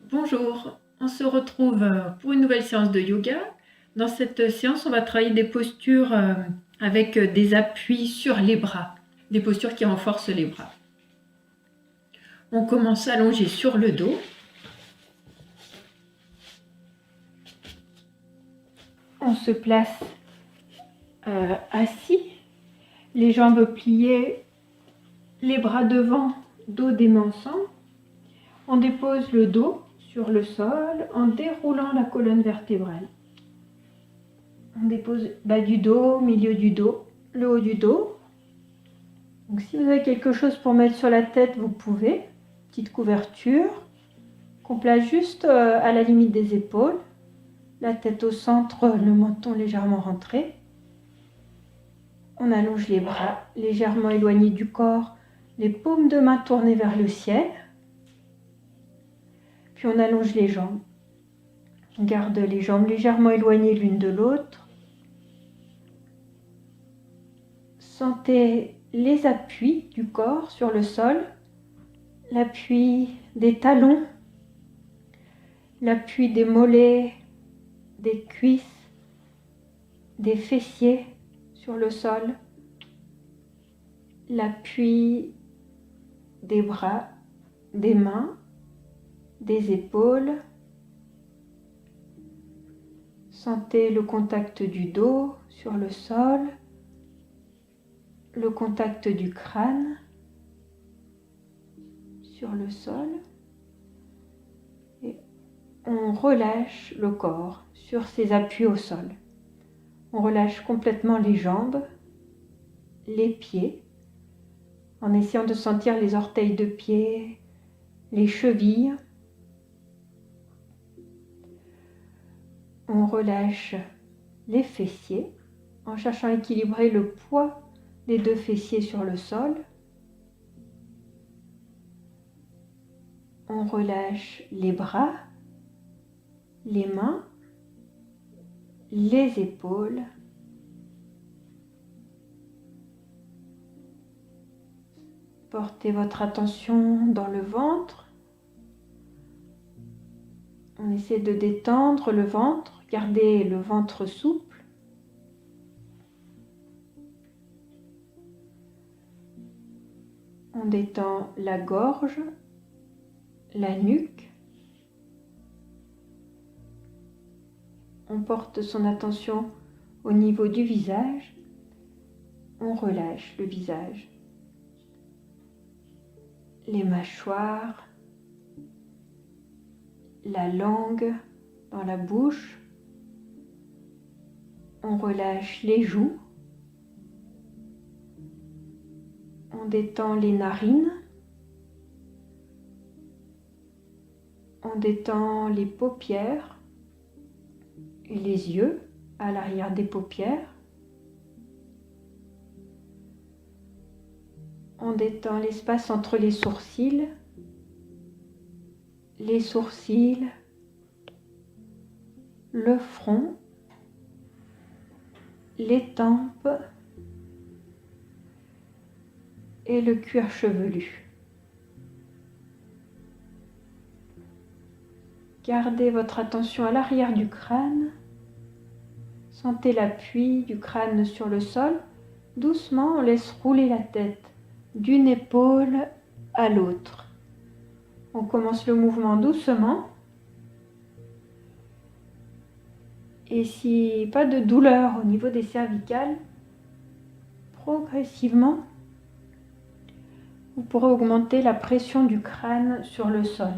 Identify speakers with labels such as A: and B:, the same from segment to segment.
A: Bonjour, on se retrouve pour une nouvelle séance de yoga. Dans cette séance, on va travailler des postures avec des appuis sur les bras, des postures qui renforcent les bras. On commence allongé sur le dos. On se place assis, les jambes pliées, les bras devant, dos des mains ensemble. On dépose le dos sur le sol en déroulant la colonne vertébrale. On dépose bas du dos, milieu du dos, le haut du dos. Donc si vous avez quelque chose pour mettre sur la tête, vous pouvez. Petite couverture qu'on place juste à la limite des épaules. La tête au centre, le menton légèrement rentré. On allonge les bras légèrement éloignés du corps, les paumes de main tournées vers le ciel. Puis on allonge les jambes. On garde les jambes légèrement éloignées l'une de l'autre. Sentez les appuis du corps sur le sol, l'appui des talons, l'appui des mollets, des cuisses, des fessiers sur le sol, l'appui des bras, des mains, des épaules. Sentez le contact du dos sur le sol, le contact du crâne sur le sol. Et on relâche le corps sur ses appuis au sol. On relâche complètement les jambes, les pieds, en essayant de sentir les orteils de pied, les chevilles. On relâche les fessiers en cherchant à équilibrer le poids des deux fessiers sur le sol. On relâche les bras, les mains, les épaules. Portez votre attention dans le ventre. On essaie de détendre le ventre, gardez le ventre souple. On détend la gorge, la nuque. On porte son attention au niveau du visage. On relâche le visage. Les mâchoires, la langue dans la bouche. On relâche les joues. On détend les narines. On détend les paupières et les yeux à l'arrière des paupières. On détend l'espace entre les sourcils, le front, les tempes et le cuir chevelu. Gardez votre attention à l'arrière du crâne. Sentez l'appui du crâne sur le sol. Doucement, on laisse rouler la tête d'une épaule à l'autre. On commence le mouvement doucement. Et si pas de douleur au niveau des cervicales, progressivement, vous pourrez augmenter la pression du crâne sur le sol.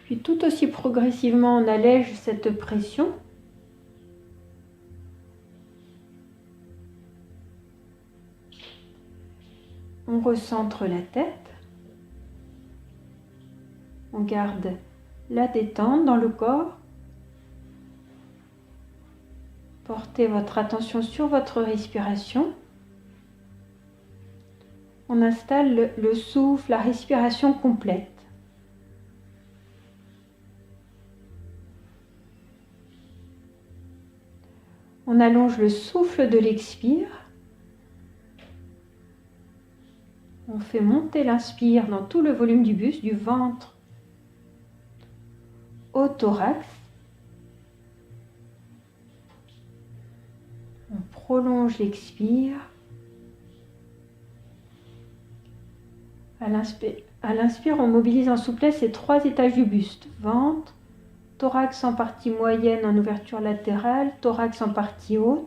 A: Puis tout aussi progressivement, on allège cette pression. On recentre la tête. On garde la détente dans le corps. Portez votre attention sur votre respiration. On installe le souffle, la respiration complète. On allonge le souffle de l'expire On fait monter l'inspire dans tout le volume du buste, du ventre au thorax. On prolonge l'expire. À l'inspire, on mobilise en souplesse les 3 étages du buste. Ventre, thorax en partie moyenne en ouverture latérale, thorax en partie haute.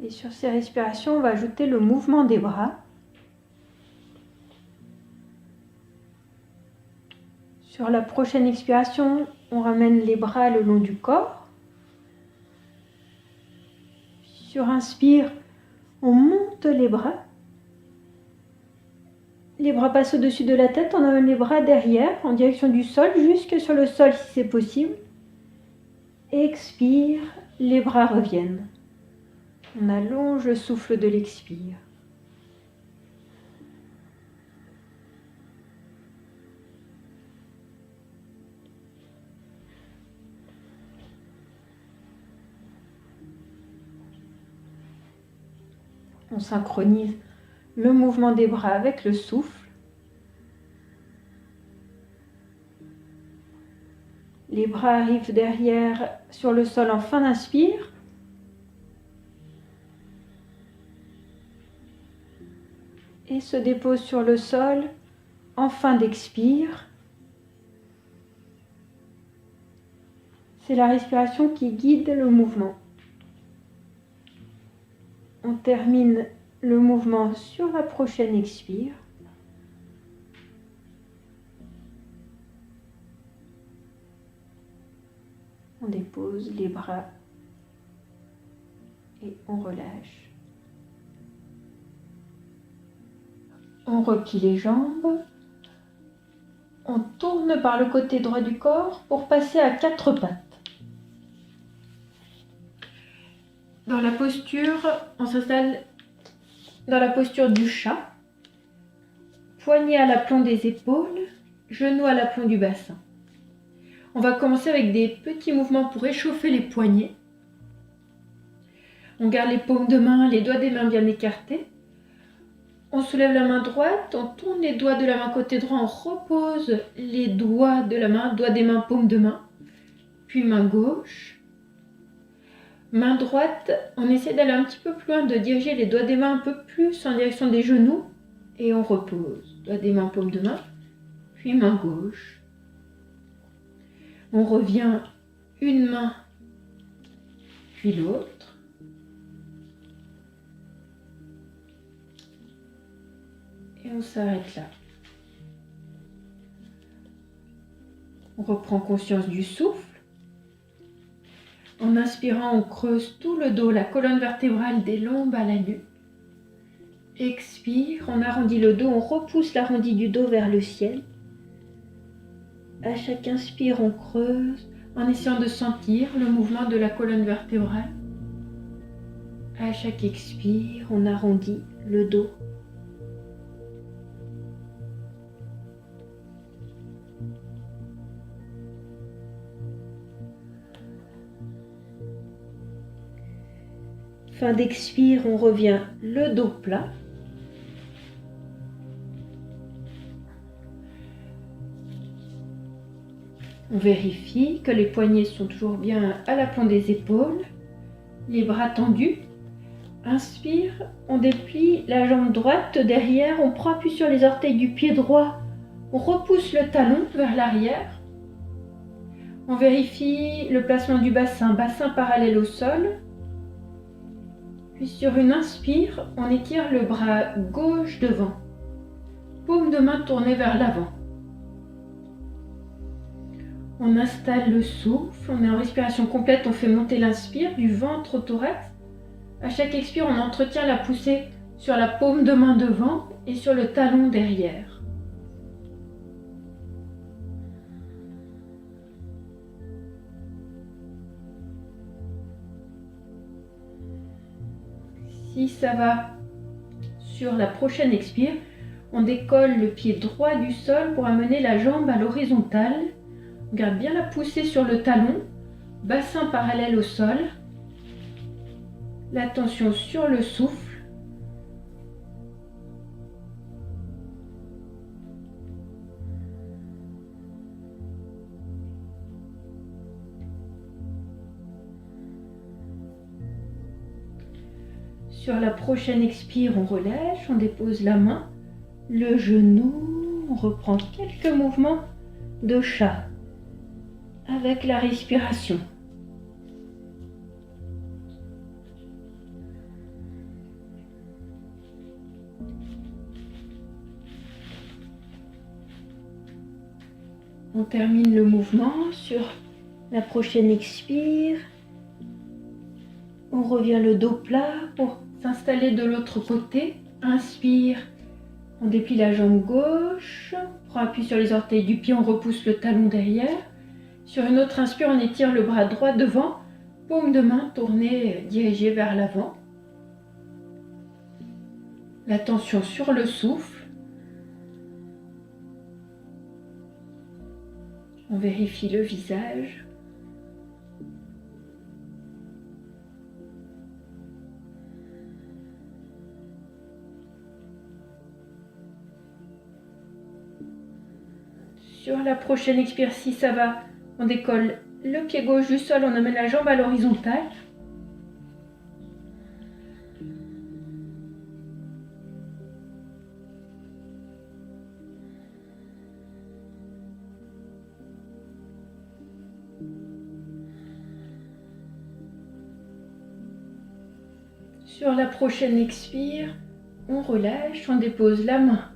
A: Et sur ces respirations, on va ajouter le mouvement des bras. Sur la prochaine expiration, on ramène les bras le long du corps. Sur inspire, on monte les bras. Les bras passent au-dessus de la tête, on amène les bras derrière, en direction du sol, jusque sur le sol si c'est possible. Expire, les bras reviennent. On allonge le souffle de l'expire. On synchronise le mouvement des bras avec le souffle. Les bras arrivent derrière sur le sol en fin d'inspire. Et se dépose sur le sol en fin d'expire. C'est la respiration qui guide le mouvement. On termine le mouvement sur la prochaine expire. On dépose les bras et on relâche. On replie les jambes. On tourne par le côté droit du corps pour passer à 4 pattes. Dans la posture, on s'installe dans la posture du chat. Poignets à l'aplomb des épaules, genoux à l'aplomb du bassin. On va commencer avec des petits mouvements pour échauffer les poignets. On garde les paumes de main, les doigts des mains bien écartés. On soulève la main droite, on tourne les doigts de la main côté droit, on repose les doigts de la main, doigts des mains, paume de main, puis main gauche. Main droite, on essaie d'aller un petit peu plus loin, de diriger les doigts des mains un peu plus en direction des genoux et on repose. Doigts des mains, paume de main, puis main gauche. On revient une main, puis l'autre. Et on s'arrête là. On reprend conscience du souffle. En inspirant, on creuse tout le dos, la colonne vertébrale des lombes à la nuque. Expire, on arrondit le dos, on repousse l'arrondi du dos vers le ciel. À chaque inspire, on creuse en essayant de sentir le mouvement de la colonne vertébrale. À chaque expire, on arrondit le dos. Fin d'expire, on revient le dos plat. On vérifie que les poignets sont toujours bien à l'aplomb des épaules, les bras tendus. Inspire, on déplie la jambe droite derrière, on prend appui sur les orteils du pied droit, on repousse le talon vers l'arrière. On vérifie le placement du bassin, bassin parallèle au sol. Puis sur une inspire, on étire le bras gauche devant, paume de main tournée vers l'avant. On installe le souffle, on est en respiration complète, on fait monter l'inspire du ventre au thorax. À chaque expire, on entretient la poussée sur la paume de main devant et sur le talon derrière. Si ça va, sur la prochaine expire, on décolle le pied droit du sol pour amener la jambe à l'horizontale. On garde bien la poussée sur le talon, bassin parallèle au sol. L'attention sur le souffle. Sur la prochaine expire, on relâche, on dépose la main, le genou, on reprend quelques mouvements de chat avec la respiration. On termine le mouvement sur la prochaine expire. On revient le dos plat pour s'installer de l'autre côté. Inspire, on déplie la jambe gauche, on prend appui sur les orteils du pied, on repousse le talon derrière. Sur une autre inspire, on étire le bras droit devant, paume de main tournée, dirigée vers l'avant. L'attention sur le souffle. On vérifie le visage. Sur la prochaine expire, si ça va, on décolle le pied gauche du sol, on amène la jambe à l'horizontale. Sur la prochaine expire, on relâche, on dépose la main,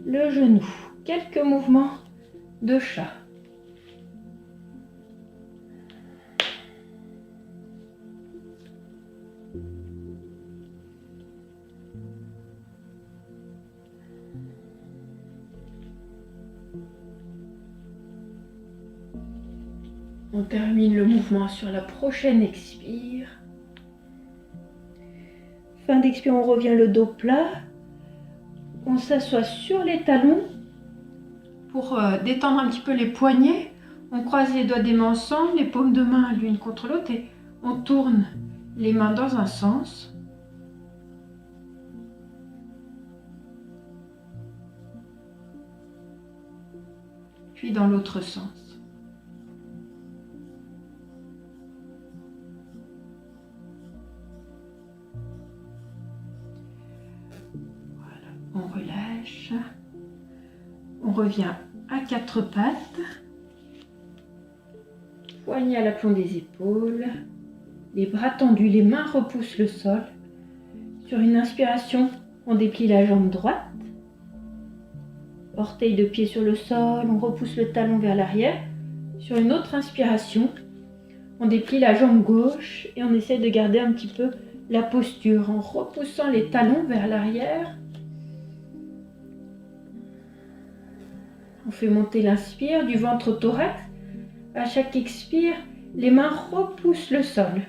A: le genou, quelques mouvements de chat. On termine le mouvement sur la prochaine expire. Fin d'expire, on revient le dos plat. On s'assoit sur les talons pour détendre un petit peu les poignets. On croise les doigts des mains ensemble, les paumes de main l'une contre l'autre et on tourne les mains dans un sens. Puis dans l'autre sens. On relâche, on revient à quatre pattes, poignets à l'aplomb des épaules, les bras tendus, les mains repoussent le sol. Sur une inspiration, on déplie la jambe droite, orteil de pied sur le sol, on repousse le talon vers l'arrière. Sur une autre inspiration, on déplie la jambe gauche et on essaie de garder un petit peu la posture en repoussant les talons vers l'arrière. On fait monter l'inspire du ventre au thorax. À chaque expire, les mains repoussent le sol.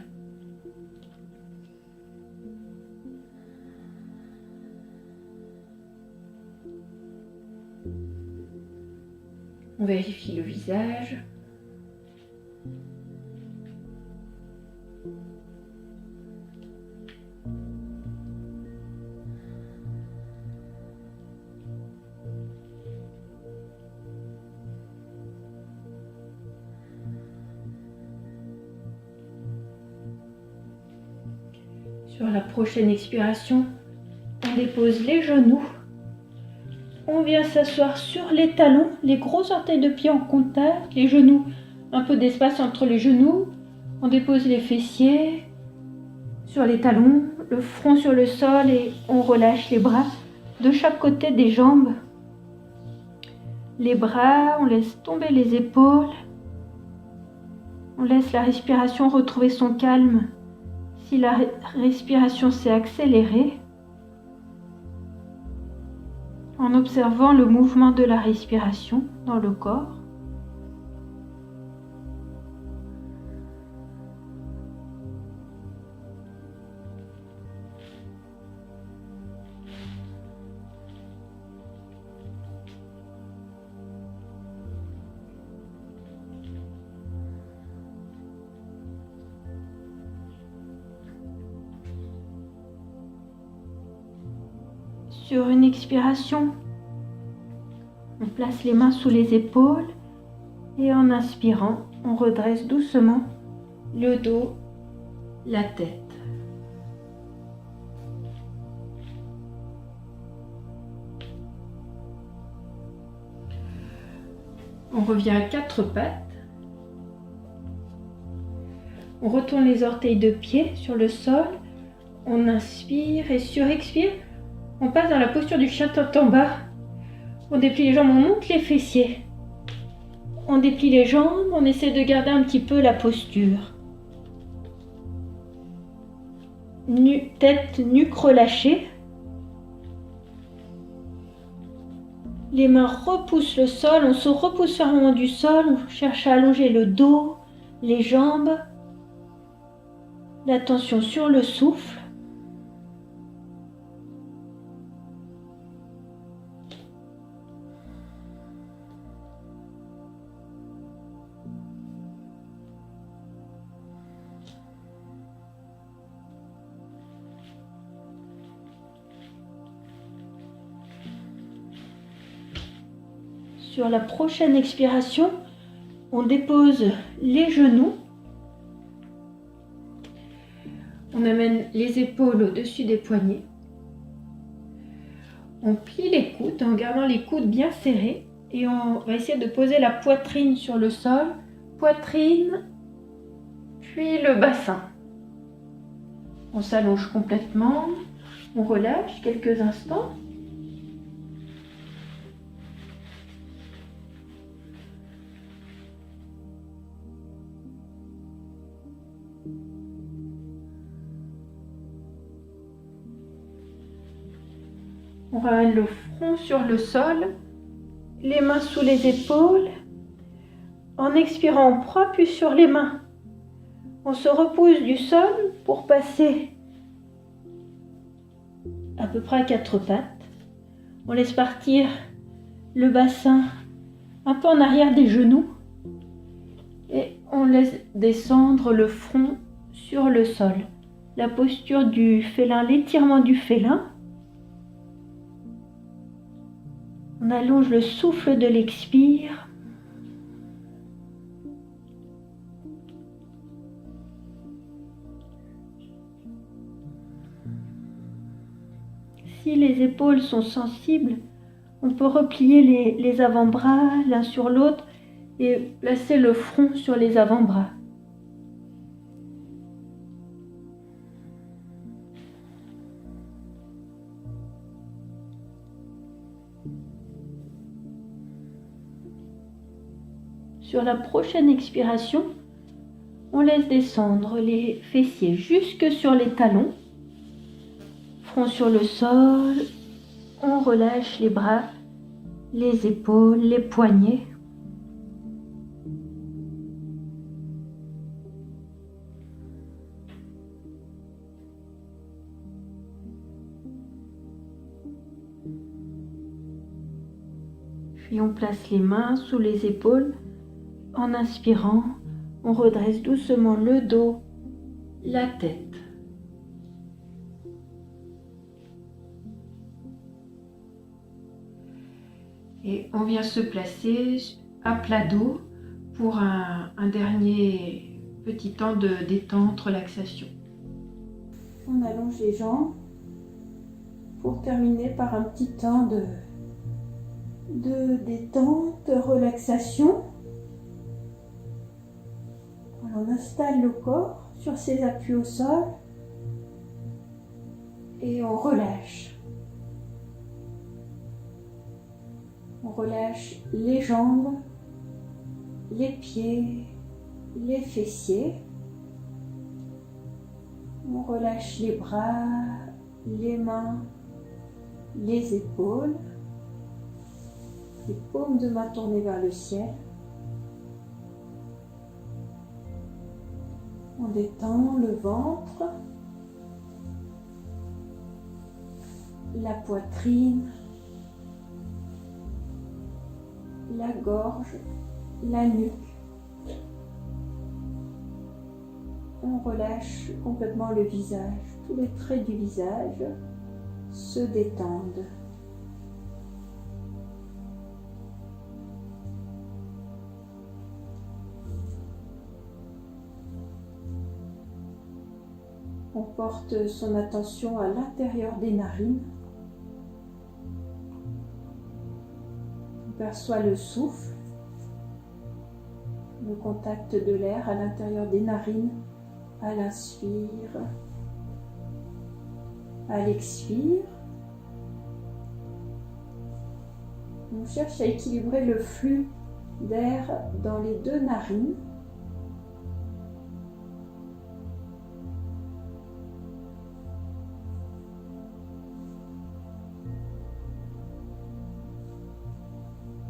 A: On vérifie le visage. Sur la prochaine expiration, on dépose les genoux. On vient s'asseoir sur les talons, les gros orteils de pied en contact, les genoux, un peu d'espace entre les genoux. On dépose les fessiers sur les talons, le front sur le sol et on relâche les bras de chaque côté des jambes. Les bras, on laisse tomber les épaules. On laisse la respiration retrouver son calme. Si la respiration s'est accélérée, en observant le mouvement de la respiration dans le corps. Sur une expiration, on place les mains sous les épaules et en inspirant, on redresse doucement le dos, la tête. On revient à quatre pattes. On retourne les orteils de pied sur le sol. On inspire et sur expire, on passe dans la posture du chien tête en bas. On déplie les jambes, on monte les fessiers. On déplie les jambes, on essaie de garder un petit peu la posture. Tête, nuque relâchée. Les mains repoussent le sol, on se repousse fermement du sol, on cherche à allonger le dos, les jambes. L'attention sur le souffle. Sur la prochaine expiration, on dépose les genoux. On amène les épaules au-dessus des poignets. On plie les coudes en gardant les coudes bien serrés et on va essayer de poser la poitrine sur le sol. Poitrine, puis le bassin. On s'allonge complètement, on relâche quelques instants. On ramène le front sur le sol, les mains sous les épaules. En expirant, on prend appui sur les mains. On se repousse du sol pour passer à peu près à quatre pattes. On laisse partir le bassin un peu en arrière des genoux et on laisse descendre le front sur le sol. La posture du félin, l'étirement du félin. On allonge le souffle de l'expire. Si les épaules sont sensibles, on peut replier les avant-bras l'un sur l'autre et placer le front sur les avant-bras. Sur la prochaine expiration, on laisse descendre les fessiers jusque sur les talons. Front sur le sol, on relâche les bras, les épaules, les poignets. Puis on place les mains sous les épaules. En inspirant, on redresse doucement le dos, la tête. Et on vient se placer à plat dos pour un dernier petit temps de détente, relaxation. On allonge les jambes pour terminer par un petit temps de détente, de relaxation. On installe le corps sur ses appuis au sol et on relâche. On relâche les jambes, les pieds, les fessiers. On relâche les bras, les mains, les épaules, les paumes de main tournées vers le ciel. On détend le ventre, la poitrine, la gorge, la nuque. On relâche complètement le visage. Tous les traits du visage se détendent. On porte son attention à l'intérieur des narines. On perçoit le souffle, le contact de l'air à l'intérieur des narines, à l'inspire, à l'expire. On cherche à équilibrer le flux d'air dans les deux narines.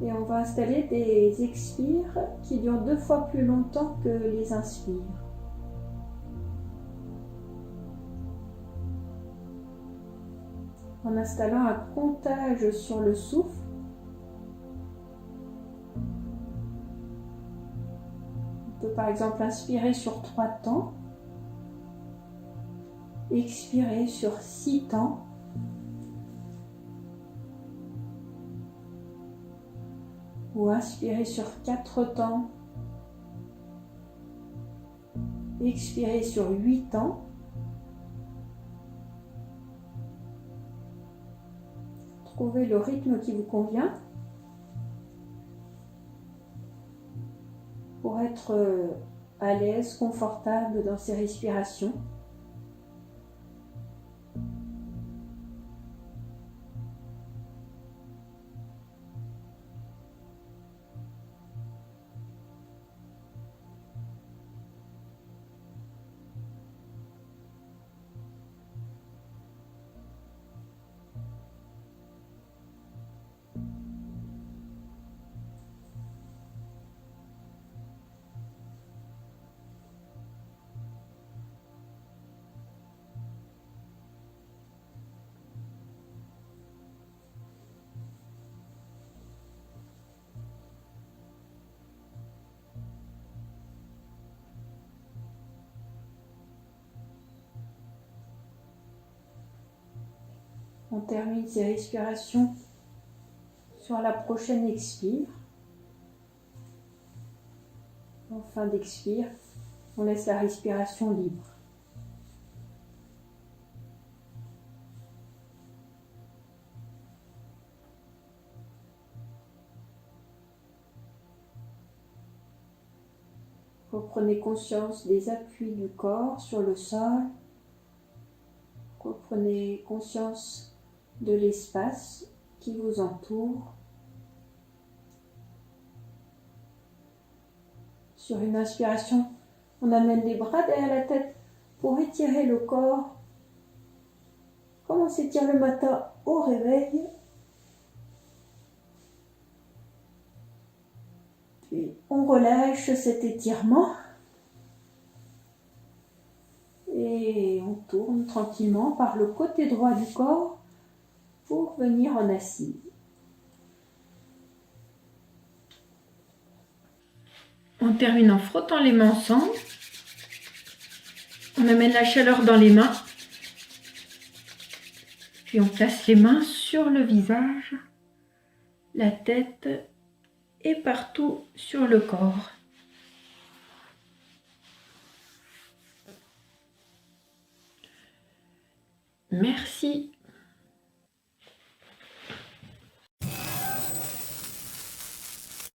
A: Et on va installer des expires qui durent 2 fois plus longtemps que les inspires. En installant un comptage sur le souffle, on peut par exemple inspirer sur 3 temps, expirer sur 6 temps, ou inspirer sur 4 temps, expirer sur 8 temps. Trouvez le rythme qui vous convient pour être à l'aise, confortable dans ces respirations. On termine ces respirations sur la prochaine expire. En fin d'expire, on laisse la respiration libre. Reprenez conscience des appuis du corps sur le sol. Reprenez conscience de l'espace qui vous entoure. Sur une inspiration, on amène les bras derrière la tête pour étirer le corps, comme on s'étire le matin au réveil. Puis on relâche cet étirement et on tourne tranquillement par le côté droit du corps pour venir en assise. On termine en frottant les mains ensemble. On amène la chaleur dans les mains. Puis on place les mains sur le visage, la tête et partout sur le corps. Merci.